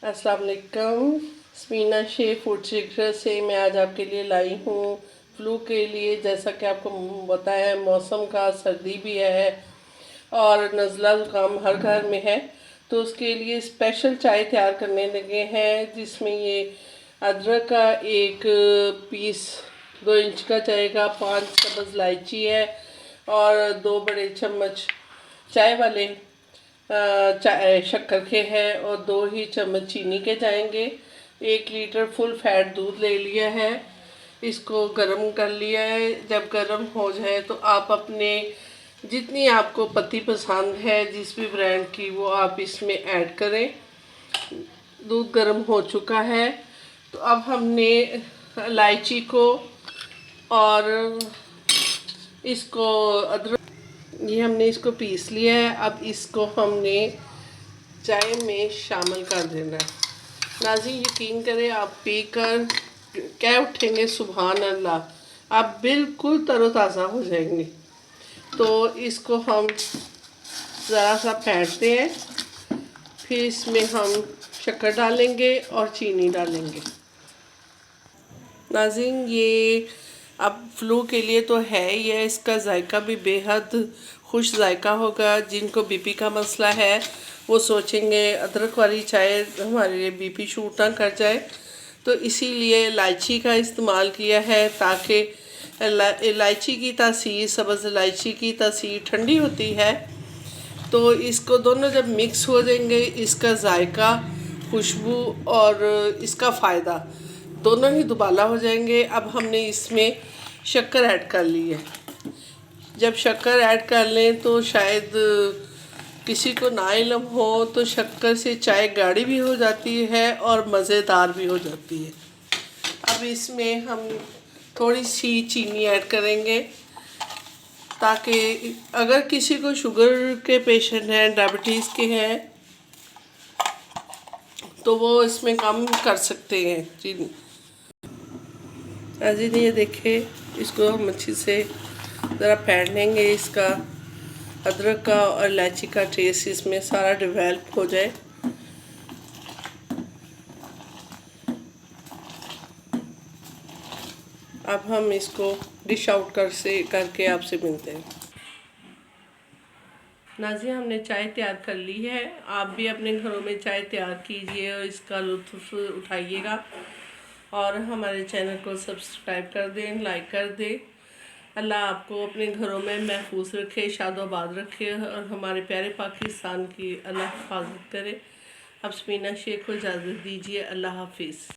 अस्सलाम वालेकुम। स्मीना chef food secret से मैं आज आपके लिए लाई हूँ फ्लू के लिए। जैसा कि आपको बताया है, मौसम का सर्दी भी है और नज़ला ज़ुकाम हर घर में है, तो उसके लिए स्पेशल चाय तैयार करने लगे हैं, जिसमें ये अदरक का एक पीस 2 इंच का जाएगा, 5 सब्ज़ इलायची है और 2 बड़े चम्मच चाय वाले चाय शक्कर के हैं और 2 ही चम्मच चीनी के जाएंगे। 1 लीटर फुल फैट दूध ले लिया है, इसको गर्म कर लिया है। जब गर्म हो जाए तो आप अपने जितनी आपको पत्ती पसंद है जिस भी ब्रांड की, वो आप इसमें ऐड करें। दूध गर्म हो चुका है तो अब हमने इलायची को और इसको अदरक, ये हमने इसको पीस लिया है। अब इसको हमने चाय में शामिल कर देना है। नाज़रीन, यकीन करें, आप पीकर क्या उठेंगे, सुभान अल्लाह, आप बिल्कुल तरोताज़ा हो जाएंगे। तो इसको हम ज़रा सा फेंटते हैं, फिर इसमें हम शक्कर डालेंगे और चीनी डालेंगे। नाज़रीन, ये अब फ्लू के लिए तो है ही है, इसका जायका भी बेहद खुश जायका होगा। जिनको बीपी का मसला है वो सोचेंगे अदरक वाली चाय हमारे लिए बीपी शूट ना कर जाए, तो इसीलिए इलायची का इस्तेमाल किया है, ताकि इलायची की तासीर, सब्ज़ इलायची की तासीर ठंडी होती है। तो इसको दोनों जब मिक्स हो जाएंगे, इसका जायका, खुशबू और इसका फ़ायदा दोनों ही दुबाला हो जाएंगे। अब हमने इसमें शक्कर ऐड कर ली है। जब शक्कर ऐड कर लें तो शायद किसी को ना इल्म हो तो शक्कर से चाय गाढ़ी भी हो जाती है और मज़ेदार भी हो जाती है। अब इसमें हम थोड़ी सी चीनी ऐड करेंगे, ताकि अगर किसी को शुगर के पेशेंट हैं, डायबिटीज़ के हैं, तो वो इसमें कम कर सकते हैं चीनी। अजी ये देखें, इसको हम अच्छी से ज़रा फेंट लेंगे। इसका अदरक का और इलायची का टेस्ट इसमें सारा डेवलप हो जाए। अब हम इसको डिश आउट करके आपसे मिलते हैं। नाज़रीन, हमने चाय तैयार कर ली है। आप भी अपने घरों में चाय तैयार कीजिए और इसका लुत्फ़ उठाइएगा। और हमारे चैनल को सब्सक्राइब कर दें, लाइक कर दें। अल्लाह आपको अपने घरों में महफूज रखे, शादोबाद रखे और हमारे प्यारे पाकिस्तान की अल्लाह हिफाजत करे। अब स्मीना शेख को इजाज़त दीजिए। अल्लाह हाफिज़।